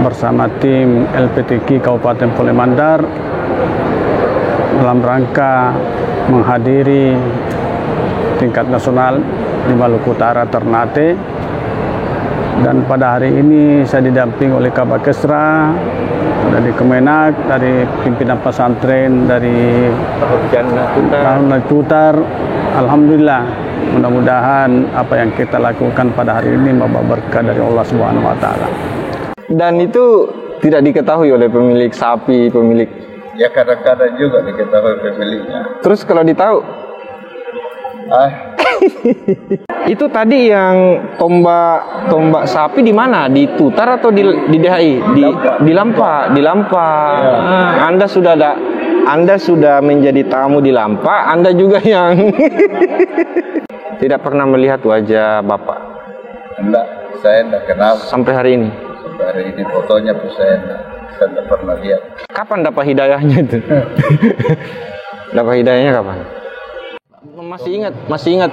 bersama tim LPTQ Kabupaten Polewali Mandar dalam rangka menghadiri tingkat nasional di Maluku Utara Ternate. Dan pada hari ini saya didampingi oleh Kabak Kesra, dari Kemenak, dari pimpinan pesantren, dari Tahun Tutar. Alhamdulillah, mudah-mudahan apa yang kita lakukan pada hari ini membawa berkah dari Allah Subhanahu wa taala. Dan itu tidak diketahui oleh pemilik sapi, pemilik. Ya kadang-kadang juga diketahui pemiliknya. Terus kalau ditahu? Itu tadi yang tombak sapi di mana? Di Tutar atau di DHI? Di Lampa. Ya. Anda sudah menjadi tamu di Lampa. Anda juga yang tidak pernah melihat wajah Bapak. Enggak, saya enggak kenal sampai hari ini. Sampai hari ini fotonya pun saya enggak pernah lihat. Kapan dapat hidayahnya itu? Dapat hidayahnya kapan? Masih ingat.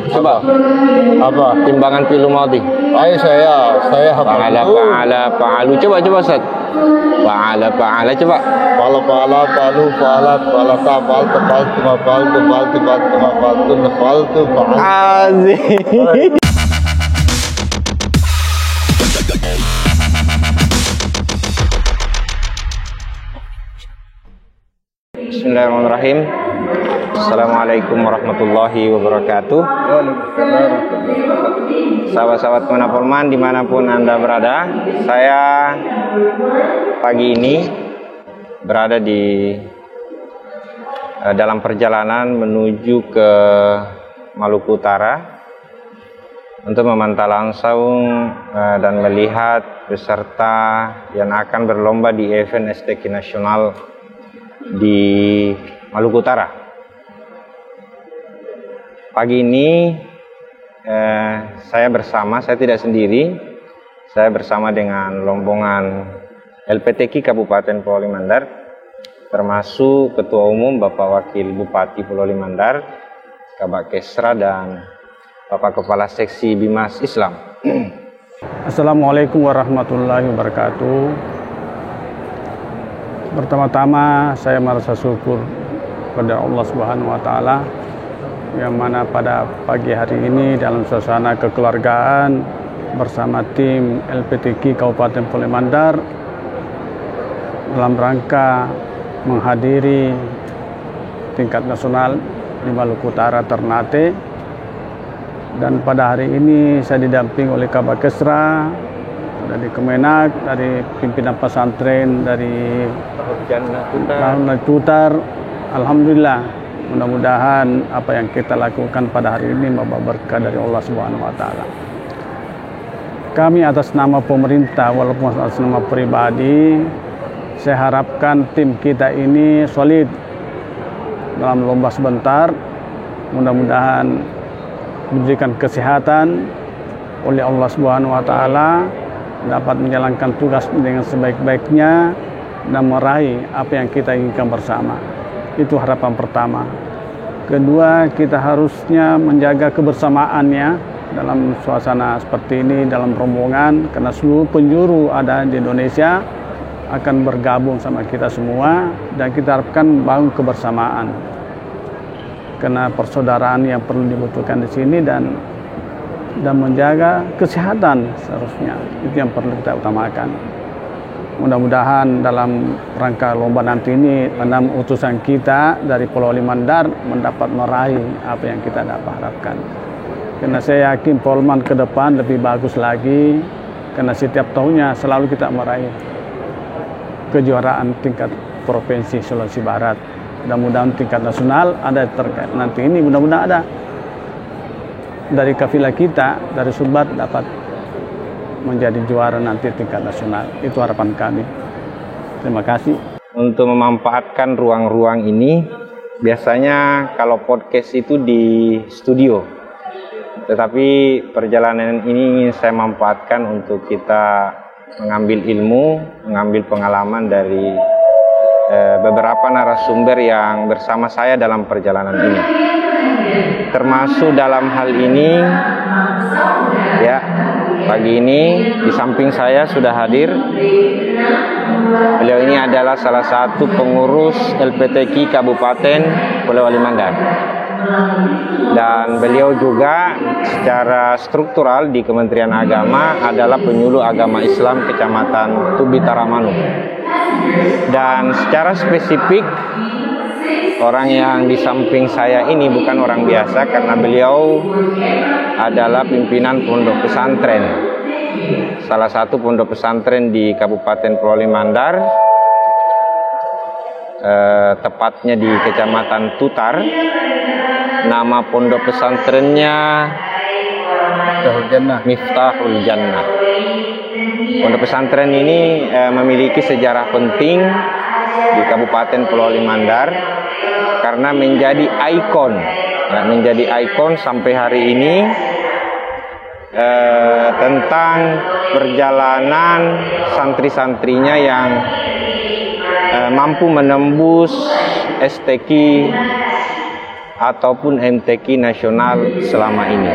Coba. Apa? Timbangan fi'lu madhi. Ayo saya hafal. Fa'alu. Coba Ustaz. Fa'ala coba. Fa'ala Azim. Bismillahirrahmanirrahim. Assalamualaikum warahmatullahi wabarakatuh. Sahabat-sahabat Manapolman dimanapun Anda berada, saya pagi ini berada di dalam perjalanan menuju ke Maluku Utara untuk memantau langsung dan melihat peserta yang akan berlomba di event STQ nasional di Maluku Utara. Pagi ini saya tidak sendiri, saya bersama dengan rombongan LPTQ Kabupaten Polewali Mandar, termasuk Ketua Umum Bapak Wakil Bupati Polewali Mandar, Kabak Kesra, dan Bapak Kepala Seksi Bimas Islam. Assalamualaikum warahmatullahi wabarakatuh. Pertama-tama saya merasa syukur kepada Allah Subhanahu wa taala yang mana pada pagi hari ini dalam suasana kekeluargaan bersama tim LPTQ Kabupaten Polewali Mandar dalam rangka menghadiri tingkat nasional di Maluku Utara Ternate. Dan pada hari ini saya didampingi oleh Kabak Kesra, dari Kemenak, dari pimpinan pesantren, dari Tahun Tutar. Alhamdulillah, mudah-mudahan apa yang kita lakukan pada hari ini membawa berkah dari Allah Subhanahu wa taala. Kami atas nama pemerintah walaupun atas nama pribadi, saya harapkan tim kita ini solid dalam lomba sebentar. Mudah-mudahan diberikan kesehatan oleh Allah Subhanahu wa taala, dapat menjalankan tugas dengan sebaik-baiknya dan meraih apa yang kita inginkan bersama. Itu harapan pertama. Kedua, kita harusnya menjaga kebersamaannya dalam suasana seperti ini, dalam rombongan, karena seluruh penjuru ada di Indonesia akan bergabung sama kita semua, dan kita harapkan bangun kebersamaan. Karena persaudaraan yang perlu dibutuhkan di sini, dan menjaga kesehatan seharusnya. Itu yang perlu kita utamakan. Mudah-mudahan dalam rangka lomba nanti ini 6 utusan kita dari Polewali Mandar mendapat meraih apa yang kita dapat harapkan. Karena saya yakin Polman ke depan lebih bagus lagi, karena setiap tahunnya selalu kita meraih kejuaraan tingkat provinsi Sulawesi Barat. Mudah-mudahan tingkat nasional ada terkait nanti ini, mudah-mudahan ada dari kafilah kita, dari Subat dapat menjadi juara nanti tingkat nasional. Itu harapan kami. Terima kasih. Untuk memanfaatkan ruang-ruang ini, biasanya kalau podcast itu di studio, tetapi perjalanan ini ingin saya manfaatkan untuk kita mengambil ilmu, mengambil pengalaman dari beberapa narasumber yang bersama saya dalam perjalanan ini. Termasuk dalam hal ini ya Pagi ini di samping saya sudah hadir. Beliau ini adalah salah satu pengurus LPTQ Kabupaten Polewali Mandar. Dan beliau juga secara struktural di Kementerian Agama adalah penyuluh agama Islam Kecamatan Tubi Taramanu. Dan secara spesifik orang yang di samping saya ini bukan orang biasa karena beliau adalah pimpinan pondok pesantren. Salah satu pondok pesantren di Kabupaten Polewali Mandar, tepatnya di Kecamatan Tutar. Nama pondok pesantrennya Miftahul Jannah. Pondok pesantren ini memiliki sejarah penting di Kabupaten Polewali Mandar karena menjadi ikon sampai hari ini tentang perjalanan santri-santrinya yang mampu menembus STQ ataupun MTQ nasional selama ini.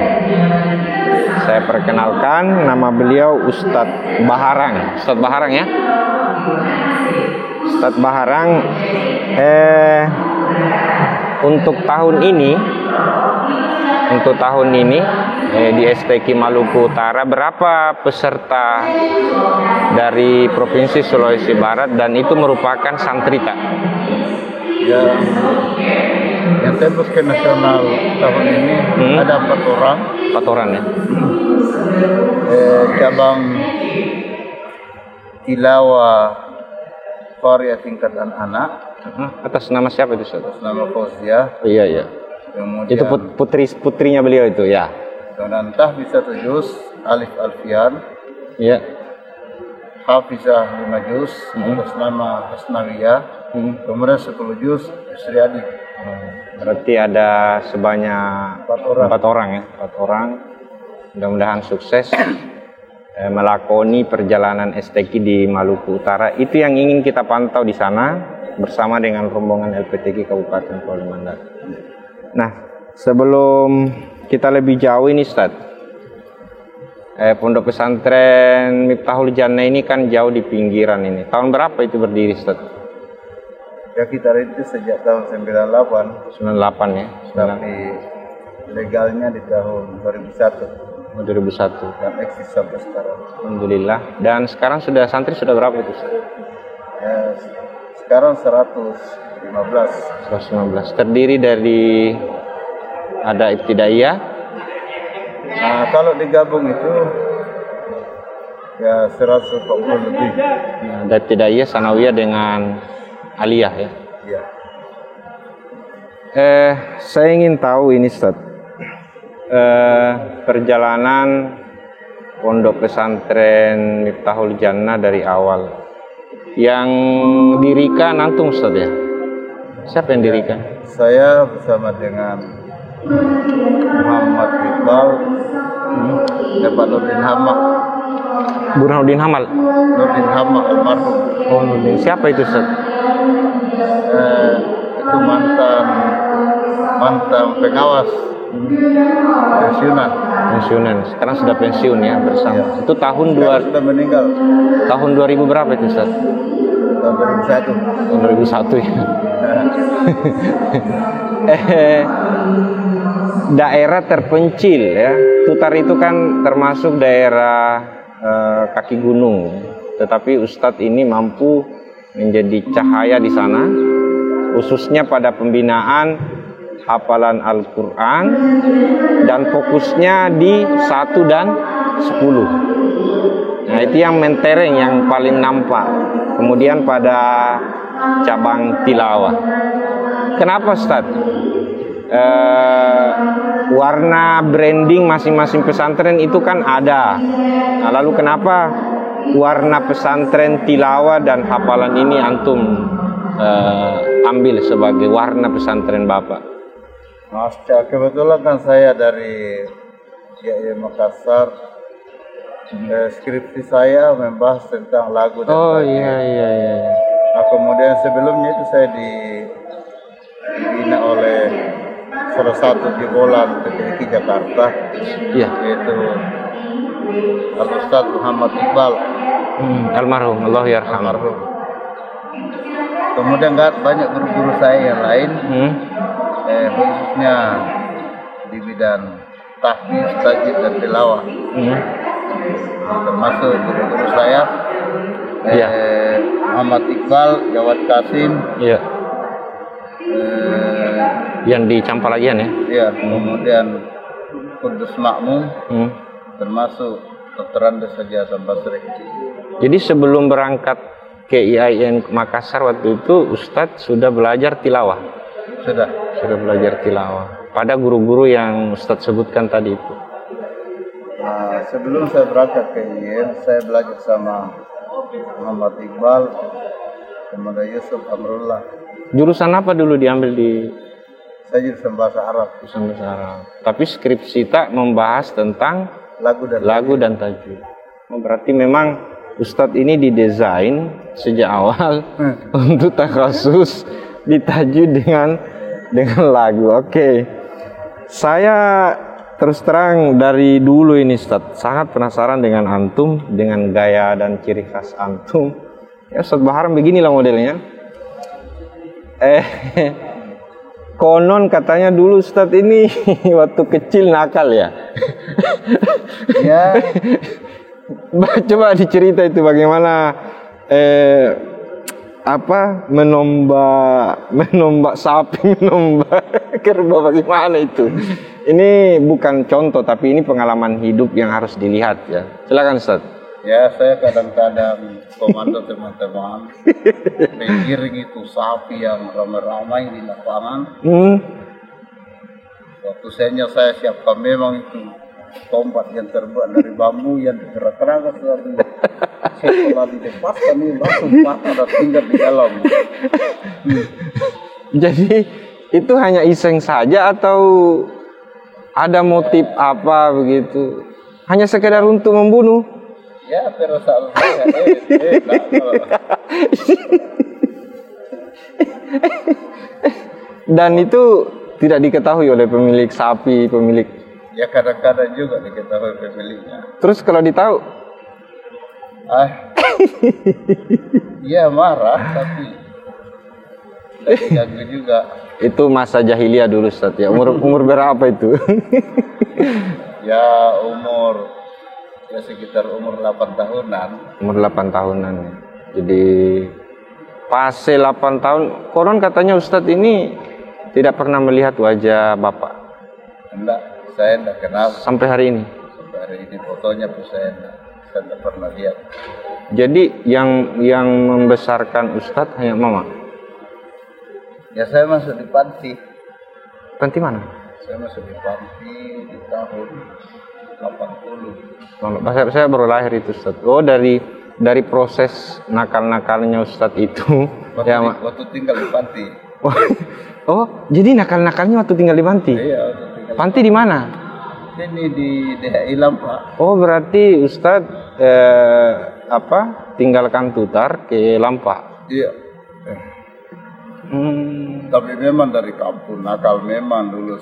Saya perkenalkan, nama beliau Ustadz Baharang. Ustadz Baharang ya. Ustadz Baharang untuk tahun ini di STQ Maluku Utara berapa peserta dari Provinsi Sulawesi Barat dan itu merupakan santri tak? Ya, yang tembus ke nasional tahun ini ada 4 orang. 4 orang ya. Cabang tilawah Qaryah tingkatan anak. Atas nama siapa itu, Ustaz? Atas nama Fauziah. Iya. Kemudian Itu putrinya beliau itu ya. Dan Tahfizatul Juz Alif Alfian. Iya. Hafizah 5 juz atas nama Hasnawiyah. Kemudian 10 juz Sri Adi. Berarti ada sebanyak 4 orang ya. 4 orang. Mudah-mudahan sukses melakoni perjalanan STQ di Maluku Utara. Itu yang ingin kita pantau di sana bersama dengan rombongan LPTQ Kabupaten Polewali Mandar. Nah, sebelum kita lebih jauh ini, Ustaz, pondok pesantren Miftahul Jannah ini kan jauh di pinggiran ini. Tahun berapa itu berdiri, Ustaz? Ya, kita rintis sejak tahun 98. 98 ya. Tapi legalnya di tahun 2001. 2001. Dan eksis sampai sekarang. Alhamdulillah. Dan sekarang santri sudah berapa itu, Ustaz? Ya, sekarang 115. 115. Terdiri dari ada ibtidaiyah. Nah, kalau digabung itu ya 140 lebih. Ada ibtidaiyah, sanawiyah dengan aliyah ya. Iya. Saya ingin tahu ini, Ustaz. Perjalanan pondok pesantren Miftahul Jannah dari awal. Yang dirikan antum, Ustaz ya? Siapa yang dirikan? Saya bersama dengan Muhammad Iqbal, Pak Nurdin Hamak. Burhanuddin Hamal. Nurdin Hamak almarhum. Oh, Nurdin. Siapa itu, Ustaz? Itu mantan pengawas pensiunan. Sekarang sudah pensiun ya bersama. Ya. Itu tahun sudah meninggal. Tahun 2000 berapa itu, Ustaz? Tahun 2001. Tahun 2001 ya. Daerah terpencil ya. Tutar itu kan termasuk daerah kaki gunung. Tetapi Ustadz ini mampu menjadi cahaya di sana, khususnya pada pembinaan hafalan Al-Quran dan fokusnya di 1 dan 10. Nah, itu yang mentereng, yang paling nampak. Kemudian pada cabang tilawah. Kenapa, Ustaz? Warna branding masing-masing pesantren itu kan ada. Nah, lalu kenapa warna pesantren tilawah dan hafalan ini antum ambil sebagai warna pesantren Bapak? Mas, kebetulan kan saya dari Makassar. Skripsi saya membahas tentang lagu dan iya. Nah, kemudian sebelumnya itu saya dibina oleh salah satu jebolan PTQ Jakarta, yaitu Al-Ustaz Muhammad Iqbal. Almarhum, Allah yarham. Almarhum. Kemudian banyak guru-guru saya yang lain, khususnya di bidang tahfiz, tajwid dan tilawah. Termasuk guru-guru saya, Muhammad Iqbal, Jawad Kasim, yang di Campalagian ya. Iya, kemudian Kudus Makmum, termasuk Dr. Andes Haji Hasan Basri. Jadi sebelum berangkat ke IAIN Makassar waktu itu Ustadz sudah belajar tilawah. Sudah Belajar tilawah pada guru-guru yang Ustadz sebutkan tadi itu. Sebelum saya berangkat ke IAIN, saya belajar sama Muhammad Iqbal, kemudian Yusuf Amrullah. Jurusan apa dulu diambil di? Saya jurusan bahasa Arab. Tapi skripsi tak membahas tentang lagu dan tajwid. Berarti memang Ustadz ini didesain sejak awal untuk takhasus di tajwid dengan lagu. Oke. Saya terus terang dari dulu ini Ustadz sangat penasaran dengan antum, dengan gaya dan ciri khas antum. Ya Ustadz Baharam beginilah modelnya. Konon katanya dulu Ustadz ini waktu kecil nakal ya. Ya. Coba dicerita itu bagaimana menombak sapi, menombak kerbau, bagaimana itu? Ini bukan contoh tapi ini pengalaman hidup yang harus dilihat ya. Silakan Ustaz. Ya, saya kadang-kadang komando teman-teman menggiring itu sapi yang ramai-ramai di lapangan. Waktu saya siapkan memang itu tombak yang terbuat dari bambu yang digerak-gerak setelah dilepaskan ini langsung patah dan tinggal di dalam. Jadi itu hanya iseng saja atau ada motif apa begitu? Hanya sekedar untuk membunuh? Ya, perasaan saya Dan itu tidak diketahui oleh pemilik sapi, pemilik. Ya kadang-kadang juga diketahui pemiliknya. Terus kalau ditahu? Ya marah tapi ganggu juga. Itu masa jahiliyah dulu Ustaz ya. Umur berapa itu? Ya sekitar umur 8 tahunan. Umur 8 tahunan ya. Jadi pas 8 tahun, konon katanya Ustadz ini tidak pernah melihat wajah Bapak. Enggak, saya enggak kenal. Sampai hari ini? Sampai hari ini fotonya pun saya enggak pernah lihat. Jadi yang membesarkan Ustadz hanya Mama? Ya saya masuk di panti. Panti mana? Saya masuk di panti di tahun 80. Saya baru lahir itu Ustaz. Oh dari proses nakal-nakalnya Ustaz itu. Waktu tinggal di panti. Oh jadi nakal-nakalnya waktu tinggal di panti? Iya. Waktu tinggal panti di mana? Ini di DHI Lampa. Oh berarti Ustaz tinggalkan Tutar ke Lampa? Iya. Tapi memang dari kampung nakal memang dulu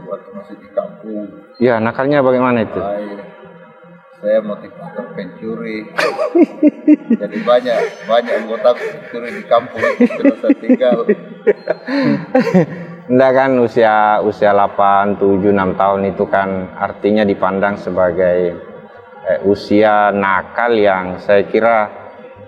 waktu masih di kampung. Ya nakalnya bagaimana itu? Saya motivator pencuri. Jadi banyak anggota pencuri di kampung setelah saya tinggal. Enggak kan usia 8, 7, 6 tahun itu kan artinya dipandang sebagai usia nakal yang saya kira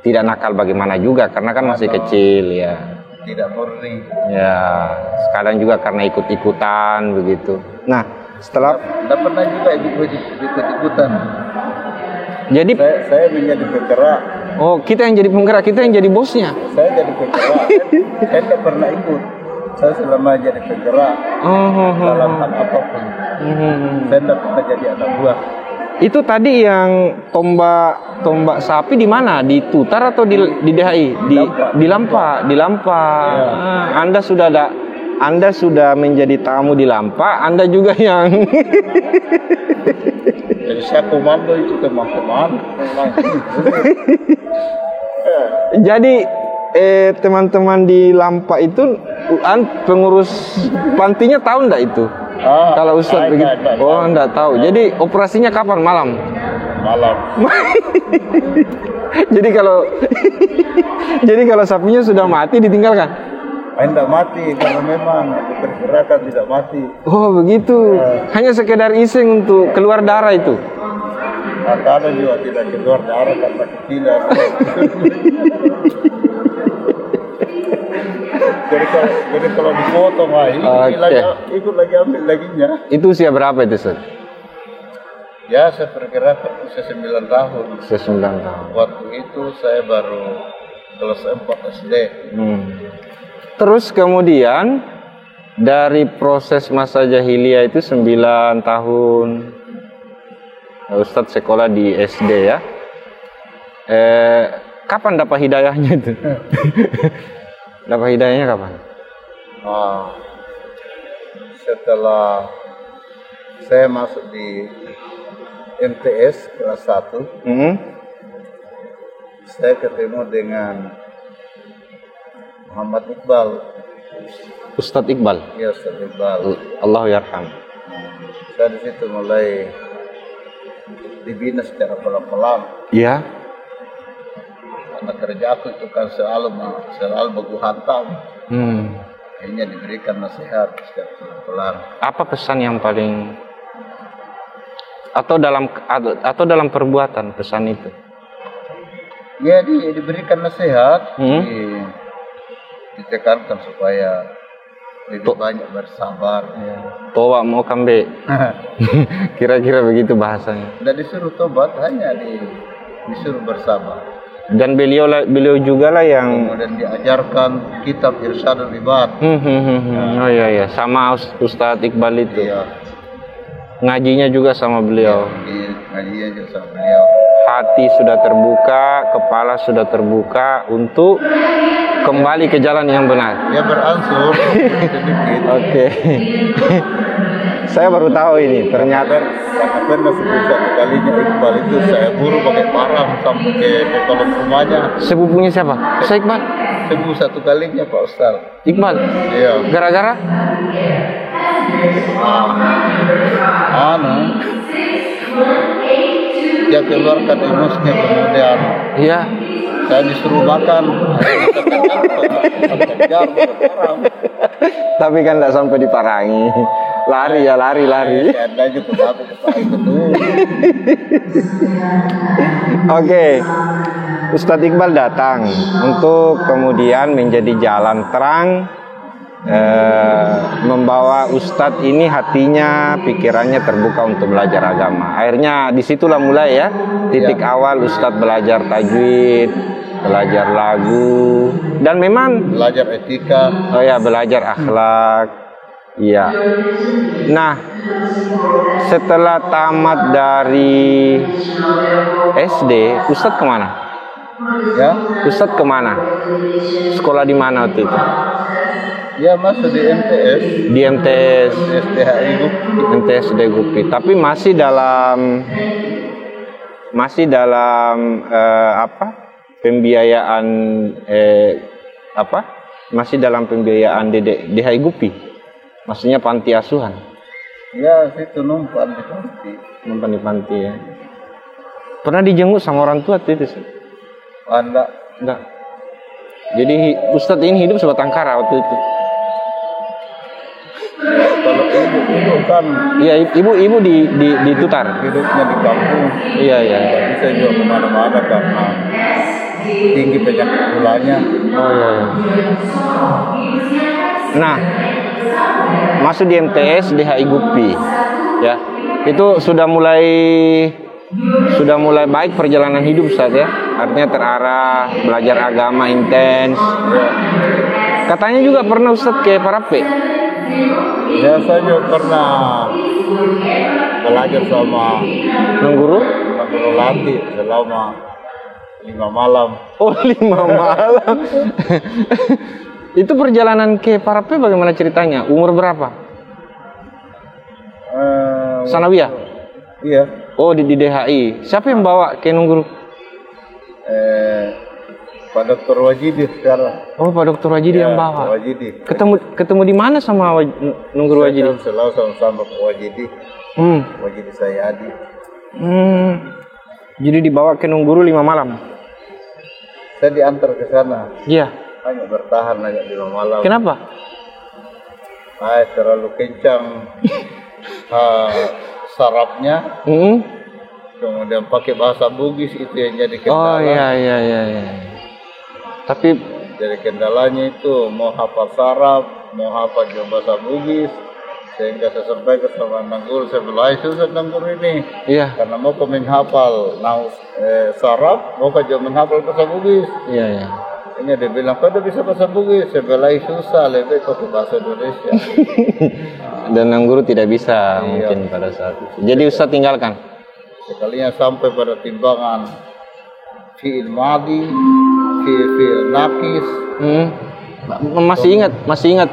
tidak nakal bagaimana juga karena kan masih kecil ya. Tidak murni. Ya, sekadang juga karena ikut-ikutan begitu. Nah, setelah tidak pernah juga ikut-ikutan. Jadi saya menjadi penggerak. Oh, kita yang jadi penggerak, kita yang jadi bosnya. Saya jadi penggerak. Saya tidak pernah ikut. Saya selama jadi penggerak dalam hal apapun. Saya tidak pernah jadi anak buah. Itu tadi yang tombak sapi di mana? Di Tutar atau di DHI? Di Lampa. Di Lampa. Ya. Anda sudah menjadi tamu di Lampa. Anda juga yang. Jadi saya komando itu teman-teman. Jadi teman-teman di Lampa itu pengurus pantinya tahu enggak itu? Kalau Ustadz begitu. Oh, enggak tahu. Jadi operasinya kapan? Malam. Malam. Jadi kalau jadi kalau sapinya sudah mati ditinggalkan. Tidak mati karena memang pergerakan tidak mati. Oh, begitu. Hanya sekedar iseng untuk keluar darah itu. Ada juga tidak keluar darah karena kecilan. jadi kalau dipotong ikut lagi ambil laginya. Itu usia berapa itu, Ustaz? Ya, saya perkirakan usia 9 tahun. Usia 9 tahun. Waktu itu saya baru kelas 4 SD. Terus kemudian dari proses masa jahiliyah itu 9 tahun Ustadz sekolah di SD ya. Kapan dapat hidayahnya itu? Dapat hidayahnya kapan? Setelah saya masuk di MTS kelas 1, saya ketemu dengan Muhammad Iqbal. Ustadz Iqbal? Ya, Ustadz Iqbal. Allahu yarham. Saya di situ mulai dibina secara pelan-pelan. Iya. Karena kerja aku itu kan selalu baku hantam. Akhirnya diberikan nasihat secara pelan-pelan. Apa pesan yang paling atau dalam perbuatan pesan itu? Ya, diberikan nasihat, ditekankan supaya lebih banyak bersabar. Toba mau kambe. Kira-kira begitu bahasanya. Dan disuruh tobat, hanya disuruh bersabar. Dan beliau juga lah yang kemudian diajarkan kitab Irsyadul Ibad. Oh iya, sama Ustadz Iqbal itu. Iya. Ngajinya juga sama beliau. Iya, ngajinya juga sama beliau. Hati sudah terbuka, kepala sudah terbuka untuk kembali ke jalan yang benar. Ya, beransur sedikit. Oke. Saya baru tahu ini, ternyata pernah satu kalinya Iqbal itu saya buru pakai parang sampai ke kolom rumahnya. Sepupunya siapa? Saya Iqbal. Sepupu satu kalinya Pak Ustaz. Iqbal. Iya. Gara-gara? Dia keluarkan emosinya kemudian. Iya. Saya disuruh makan. Tapi kan tidak sampai diparangi. Lari. Oke. Ustadz Iqbal datang untuk kemudian menjadi jalan terang, membawa Ustadz ini hatinya, pikirannya terbuka untuk belajar agama. Akhirnya disitulah mulai ya titik awal Ustadz belajar tajwid, belajar lagu, dan memang belajar etika. Oh ya, belajar akhlak. Iya. Nah, setelah tamat dari SD, Ustadz kemana? Ya. Ustadz kemana? Sekolah di mana waktu itu? Ya, masuk di MTS. Di MTS. STHI Gupi. MTS Gupi. Tapi masih dalam pembiayaan Masih dalam pembiayaan DHI Gupi. Maksudnya panti asuhan. Ya, situ numpang di panti. Numpang di panti ya. Pernah dijenguk sama orang tua itu? Enggak. Jadi Ustadz ini hidup sebatang kara waktu itu. Kalau ibu kan, iya, ibu di Tutar. hidupnya di kampung. Iya. Tidak bisa juga kemana-mana karena tinggi penyakit gulanya. Oh iya. Nah, masuk di MTS DHI Gupi, ya. Itu sudah mulai baik perjalanan hidup Ustaz ya. Artinya terarah, belajar agama intens. Katanya juga pernah Ustaz ke Parape. Ya, saya juga pernah belajar sama Guru latih selama 5 malam. Oh, 5 malam. Itu perjalanan ke Parape bagaimana ceritanya? Umur berapa? Sanawiyah? Iya. Oh, di DHI. Siapa yang bawa ke Guru? Pak Dr. Wajidi sekarang. Oh, Pak Dr. Wajidi yang bawa. Pak Wajidi. Ketemu di mana sama Nungguru Wajidi? Saya selalu sama-sama Pak Wajidi. Wajidi saya Adi. Jadi dibawa ke Nungguru 5 malam. Saya diantar ke sana. Iya. Hanya bertahan aja 5 malam. Kenapa? Terlalu kencang sarapnya. Kemudian pakai bahasa Bugis itu yang jadi kendala. Oh iya. Tapi jadi kendalanya itu mau hafal sarap, mau hafal juga bahasa Bugis. Sehingga saya sampaikan sama Nangguru, saya bilang, susah Nangguru ini. Iya. Karena mau menghafal sarap, mau juga menghafal bahasa Bugis. Iya. Ini dia bilang, kau udah bisa bahasa Bugis? Saya bilang, susah, lebih pakai bahasa Indonesia. Dan Nangguru tidak bisa mungkin pada saat itu. Jadi Ustaz tinggalkan. Sekalinya sampai pada timbangan fi'il madi, fi'il nakis. Masih ingat.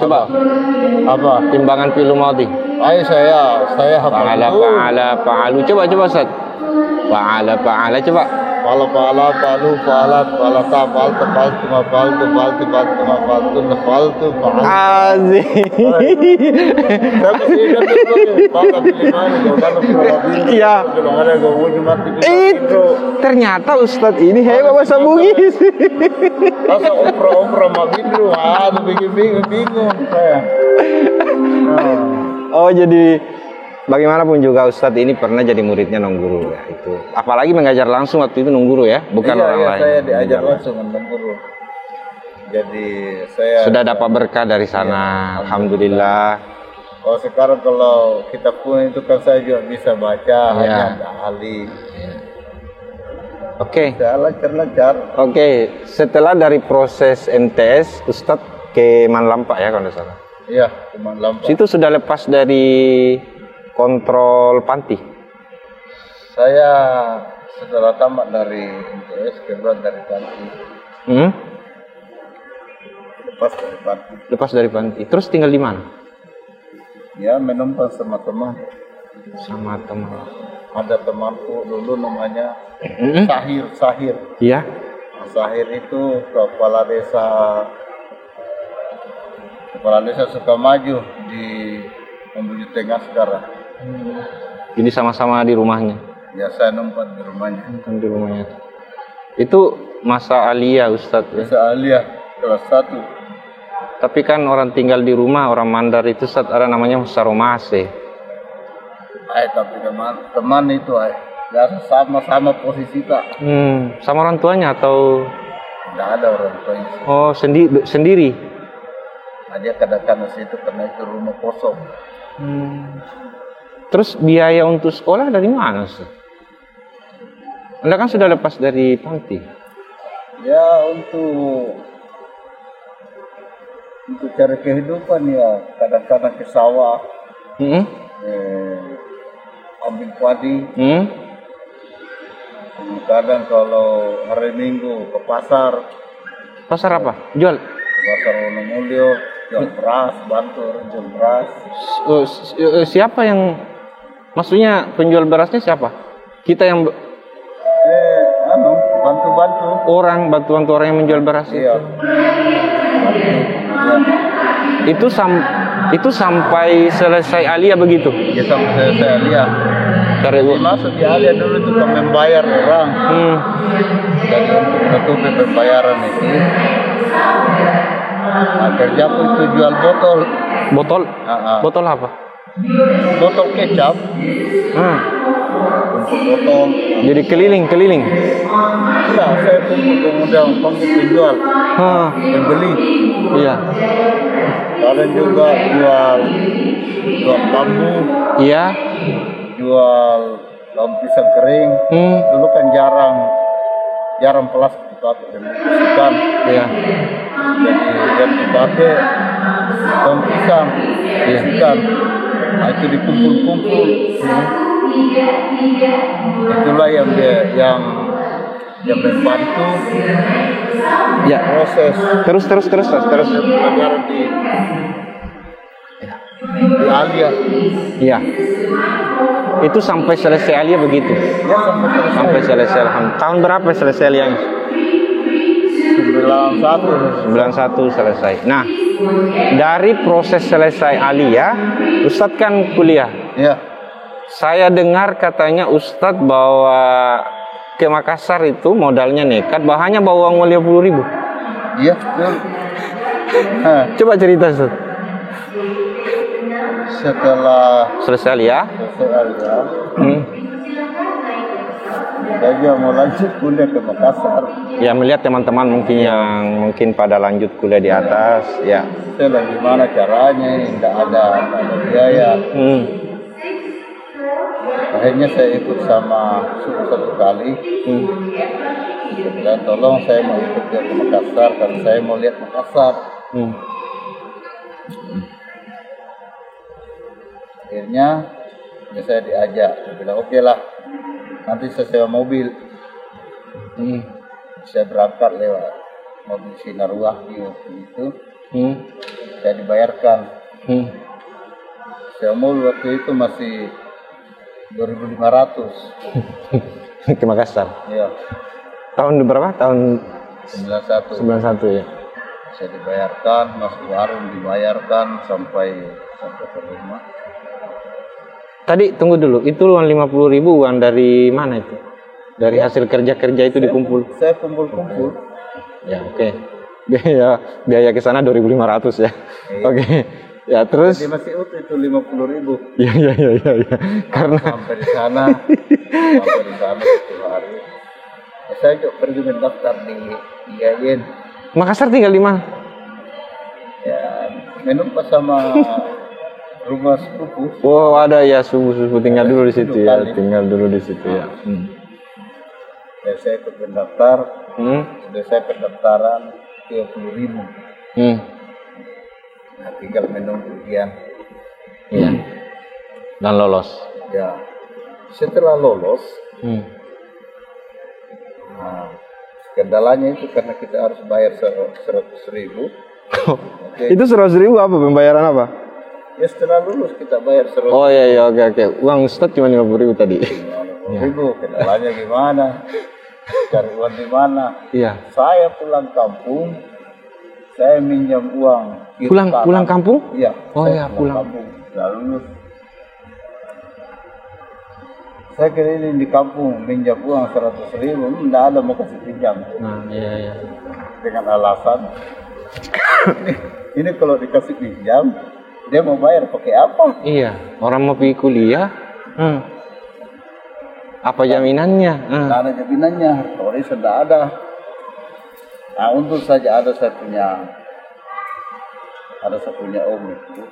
Coba. Apa? Timbangan fi'il madi. Ayo saya hafal. Fa'alu. Coba Ustaz. Fa'ala coba. Fa'ala, fa'alu, fa'alat, fa'alata, fa'alta, fa'altu, fa'altu, fa'altu. Azik. Saya masih ingat itu. Iya. Ternyata Ustadz ini hebat bahasa Bugis. Masa umrah mabindru, bingung saya. Oh, jadi bagaimanapun juga Ustadz ini pernah jadi muridnya Nungguru ya itu. Apalagi mengajar langsung waktu itu Nungguru ya, bukan orang lain. Saya diajar langsung Nungguru. Jadi saya sudah dapat berkah dari sana, alhamdulillah. Oh, sekarang kalau kita pun itu kan saya juga bisa baca, hanya ada ahli. Oke. Saya lancar. Oke, setelah dari proses MTS, Ustadz ke Manlampak ya kalau tidak salah. Iya, ke Manlampak. Situ sudah lepas dari kontrol panti. Saya setelah tamat dari MTS keluar dari panti. Lepas dari panti. Terus tinggal di mana? Ya, menumpang sama teman. Ada temanku dulu namanya Sahir. Iya. Sahir itu kepala desa Sukamaju di Membuju Tengah sekarang. Jadi sama-sama di rumahnya. Ya, saya numpang di rumahnya. Itu masa aliyah Ustadz ya? Masa aliyah kelas 1. Tapi kan orang tinggal di rumah, orang Mandar itu Ustadz ada namanya Saromase. Tapi teman itu ya sama posisi Pak. Sama orang tuanya atau? Tidak ada orang tuanya. Oh, sendiri? Dia kadang-kadang situ karena itu rumah kosong. Terus biaya untuk sekolah dari mana Ustaz? Anda kan sudah lepas dari panti. Ya, untuk cari kehidupan ya kadang-kadang ke sawah, ambil padi. Kadang kalau hari Minggu ke pasar. Pasar apa? Jual? Pasar Wonomulyo, jual beras, bantu jual beras. Siapa yang, maksudnya penjual berasnya siapa? Kita yang bantu-bantu. Bantu orang yang menjual beras. Iya. Itu sampai selesai aliyah begitu? Ya, sampai selesai aliyah. Masuk di aliyah dulu itu membayar orang. Jadi untuk menutupi pembayaran itu, kerja pun itu jual botol. Botol apa? Botol kecap. Botol. Jadi keliling. Nah, saya kemudian penjual, pembeli. Iya. Kadang juga jual bambu. Iya. Jual daun pisang kering. Dulu kan jarang plastik dipakai dan ikan. Iya. Jadi yang dipakai daun pisang, ikan. Nah, itu dikumpul-kumpul. Itulah yang membantu proses. Terus. Pelajaran di aliyah. Iya. Itu sampai selesai aliyah begitu. Ya, sampai selesai. Tahun berapa selesai aliyah? 91 selesai. Nah, dari proses selesai aliyah, Ustadz kan kuliah. Iya. Saya dengar katanya Ustadz bawa ke Makassar itu modalnya nekat, bahannya bawa uang 50.000. Iya, betul. Coba cerita Ustadz. Setelah Selesai aliyah. Saya juga mau lanjut kuliah ke Makassar. Ya, melihat teman-teman mungkin pada lanjut kuliah di atas, ya. Saya lagi gimana caranya, tidak ada biaya. Akhirnya saya ikut sama suku satu kali. Dan tolong saya mau ikut dia ke Makassar karena saya mau lihat Makassar. Akhirnya ya saya diajak, saya bilang oke lah, nanti saya sewa mobil. Saya berangkat lewat mobil Sinar Wahyu itu. Saya dibayarkan. Sewa mobil waktu itu masih 2.500. Ke Makassar. Iya. Tahun berapa? Tahun 91. 91 ya. Saya dibayarkan, masuk warung dibayarkan sampai ke rumah. Tadi tunggu dulu, itu uang 50.000 uang dari mana itu? Dari hasil kerja-kerja itu dikumpul? Saya kumpul-kumpul. Ya, oke. Biaya ke sana 2.500 ya. Oke. Ya, terus Jadi masih utuh itu 50.000. ya. Karena Sampai di sana 10 hari. Ya, saya juga pergi mendaftar di IAIN. Makassar tinggal di mana? Ya, menumpas sama rumah sepupu. Oh, ada ya subuh tinggal dulu di situ ya. Kali. Tinggal dulu di situ ya. Ya, saya ikut mendaftar. Sudah saya pendaftaran 30.000. Nah, tinggal menunggu ujian. Iya. Dan lolos. Ya, setelah lolos, nah, kendalanya itu karena kita harus bayar 100.000. Itu 100.000 apa? Pembayaran apa? Ya setelah lulus kita bayar 100.000. Oh iya, oke. Uang Ustadz cuma 50.000 tadi. 50.000, kendalanya gimana? Cari uang di mana? Iya. Saya pulang kampung, saya minjam uang. Pulang kampung? Iya. Oh saya iya, pulang. kampung. Sudah lulus. Saya keliling di kampung minjam uang 100.000, tidak ada mau kasih pinjam. Nah, iya. Dengan alasan ini kalau dikasih pinjam, dia mau bayar pakai apa? Iya, orang mau pergi kuliah. Apa jaminannya? Tidak ada jaminannya, kalau ini sudah ada. Nah, untung saja ada saya punya om itu.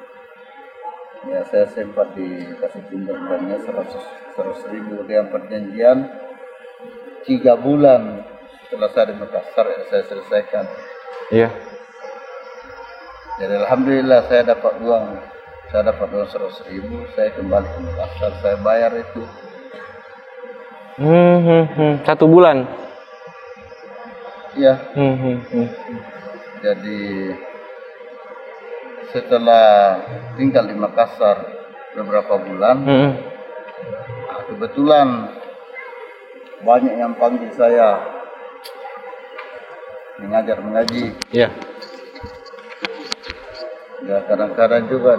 Ya, saya sempat dikasih pinjamannya 100.000 dengan perjanjian 3 bulan setelah saya di Makassar ya, saya selesaikan. Iya. Jadi alhamdulillah saya dapat uang 100.000, saya kembali ke Makassar, saya bayar itu. 1 bulan. Iya. Jadi setelah tinggal di Makassar beberapa bulan, nah, kebetulan banyak yang panggil saya mengaji. Iya. Ya kadang-kadang juga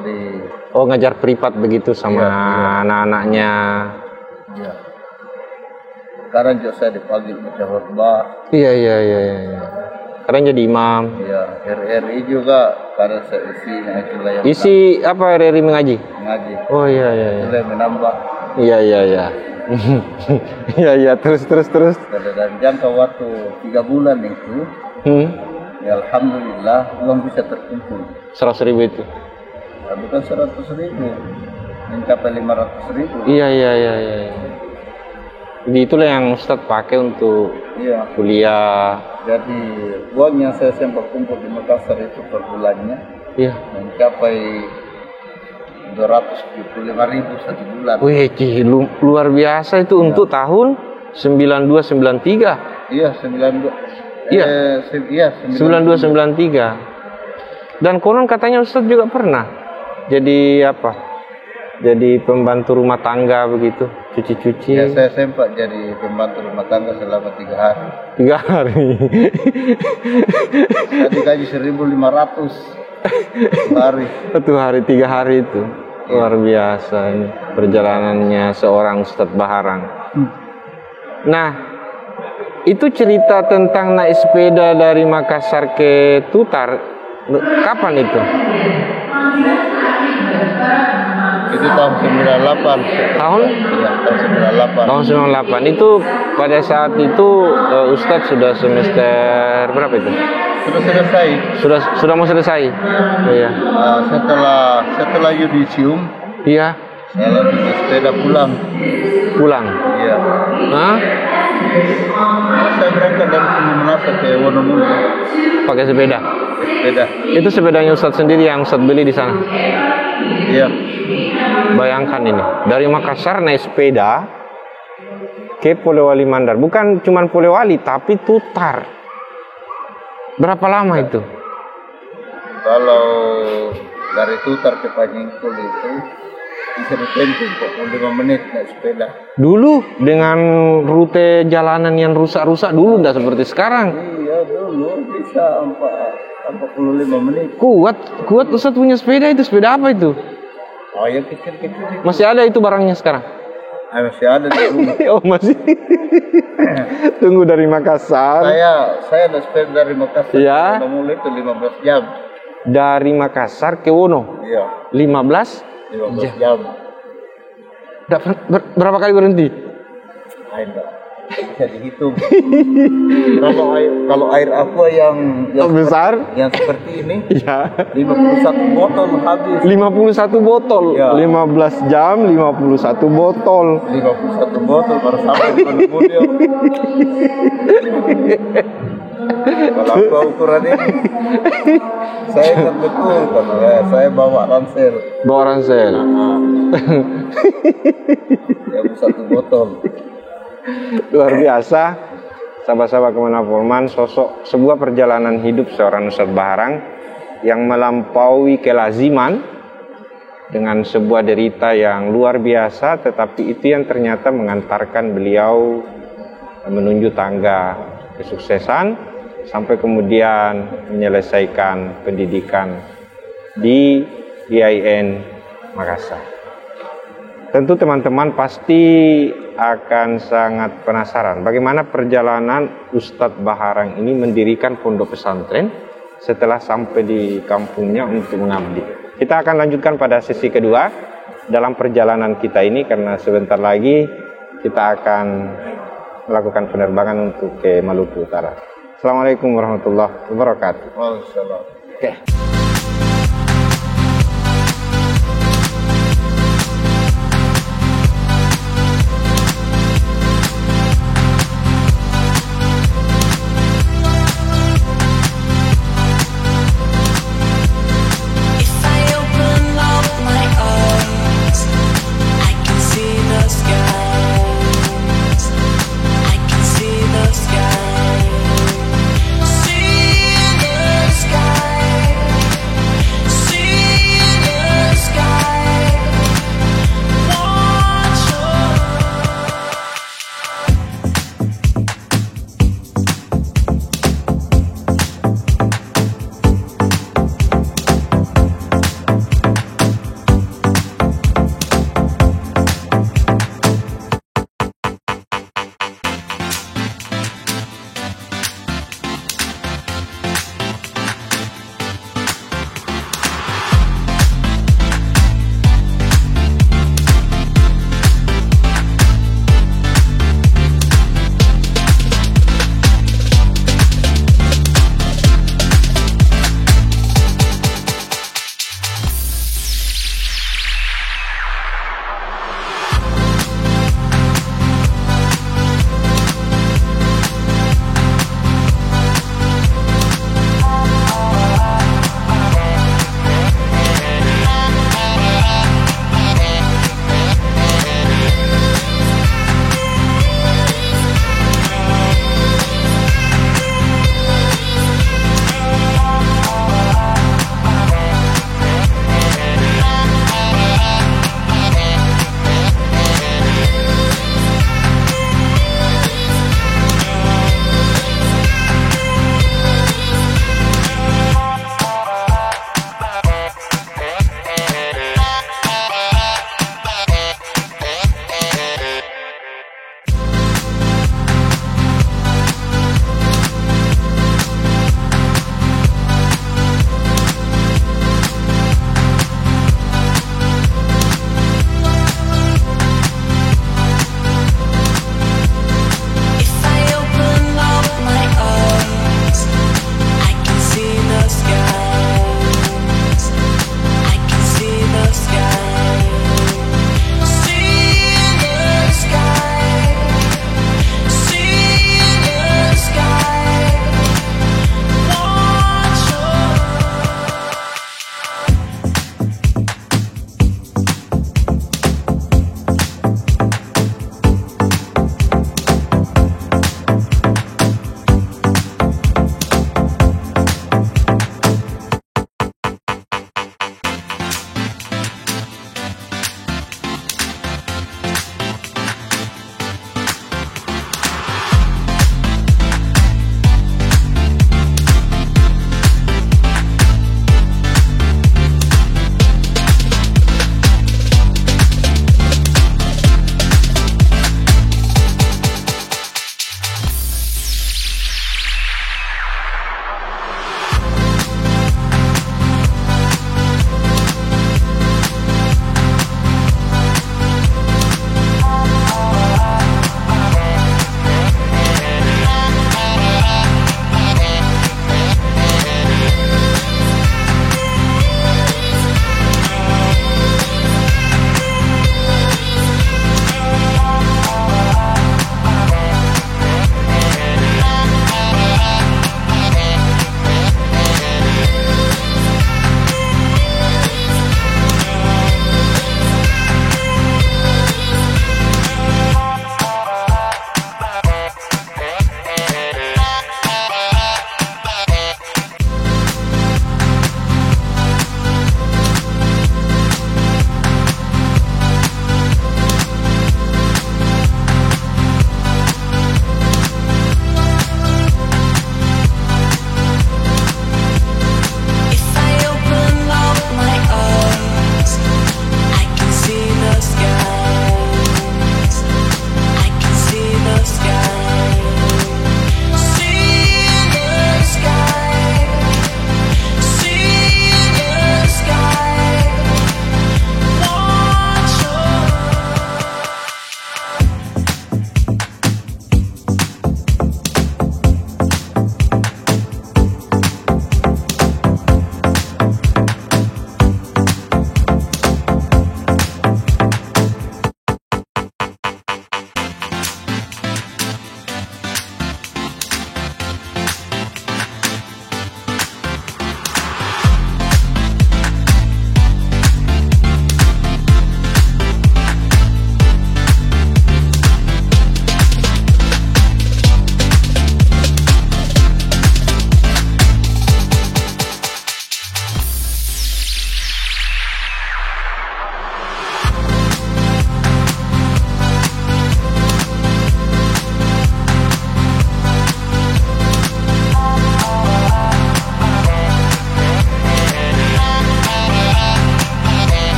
ngajar privat begitu sama anak-anaknya. Iya. Sekarang juga saya dipanggil baca khutbah. Iya. Sekarang jadi imam. Iya, RRI juga kadang saya isi, nah itulah yang Isi apa RRI mengaji? mengaji. Oh iya. Itulah yang menambah. Iya. Iya, terus. Dan jangka waktu 3 bulan itu, ya alhamdulillah uang bisa terkumpul. 100.000 itu. Ya, bukan 100.000, mencapai 500.000. Iya. Jadi itulah yang Ustadz pakai untuk kuliah. Jadi uang yang saya sempat kumpul di Makassar itu per bulannya mencapai 275.000 satu bulan. Wih, luar biasa itu untuk tahun 92-93. Iya, 92. Iya. 92-93. Dan konon katanya Ustadz juga pernah jadi Jadi pembantu rumah tangga begitu, cuci-cuci. Ya, saya sempat jadi pembantu rumah tangga selama 3 hari. 3 hari. Saya digaji 1.500 hari. 1 hari 3 hari itu. Luar biasa ini perjalanannya seorang Ustadz Baharang. Nah, itu cerita tentang naik sepeda dari Makassar ke Tutar. Kapan itu? Itu tahun 98. Tahun? Ya, tahun 98. Tahun 98. Itu pada saat itu Ustadz sudah semester berapa itu? Sudah selesai. Sudah mau selesai. Iya. Setelah yudisium, Iya. saya lanjut sepeda pulang. Pulang. Iya. Hah? Saya berangkat dari Sumenasa ke Wonomulyo. Pakai sepeda. Sepeda. Itu sepedanya Ustadz sendiri yang Ustadz beli di sana. Iya. Bayangkan ini, dari Makassar naik sepeda ke Polewali Mandar. Bukan cuma Polewali, tapi Tutar. Berapa lama itu? Kalau dari Tutar ke Panyingkul itu bisa ditempuh 45 menit naik sepeda. Dulu dengan rute jalanan yang rusak-rusak dulu, enggak seperti sekarang. Iya, dulu bisa 45 menit. Kuat Ustadz punya sepeda itu. Sepeda apa itu? Oh, yang kecil-kecil. Masih ada itu barangnya sekarang? Masih ada di rumah. Oh, masih. Tunggu dari Makassar. Saya naik sepeda dari Makassar Iya. ke Wonomulyo itu 15 jam. Dari Makassar ke Wono. Iya, 15 jam. Berapa kali berhenti? Enggak bisa dihitung. kalau air aqua yang besar, yang seperti ini, ya, 51 botol habis. 51 botol, Ya. 15 jam, 51 botol. 51 botol baru sampai di Wonomulyo. Kalau aqua ukuran ini, saya ingat betul karena saya bawa ransel. Bawa ransel. Yang 1 botol. Luar biasa, sahabat-sahabat Kemenang Polman, sosok sebuah perjalanan hidup seorang Ustadz Baharang yang melampaui kelaziman dengan sebuah derita yang luar biasa, tetapi itu yang ternyata mengantarkan beliau menuju tangga kesuksesan sampai kemudian menyelesaikan pendidikan di IAIN Makassar. Tentu teman-teman pasti akan sangat penasaran bagaimana perjalanan Ustadz Baharang ini mendirikan pondok pesantren setelah sampai di kampungnya untuk mengabdi. Kita akan lanjutkan pada sesi kedua dalam perjalanan kita ini, karena sebentar lagi kita akan melakukan penerbangan untuk ke Maluku Utara. Assalamualaikum warahmatullahi wabarakatuh. Waalaikumsalam. Oke.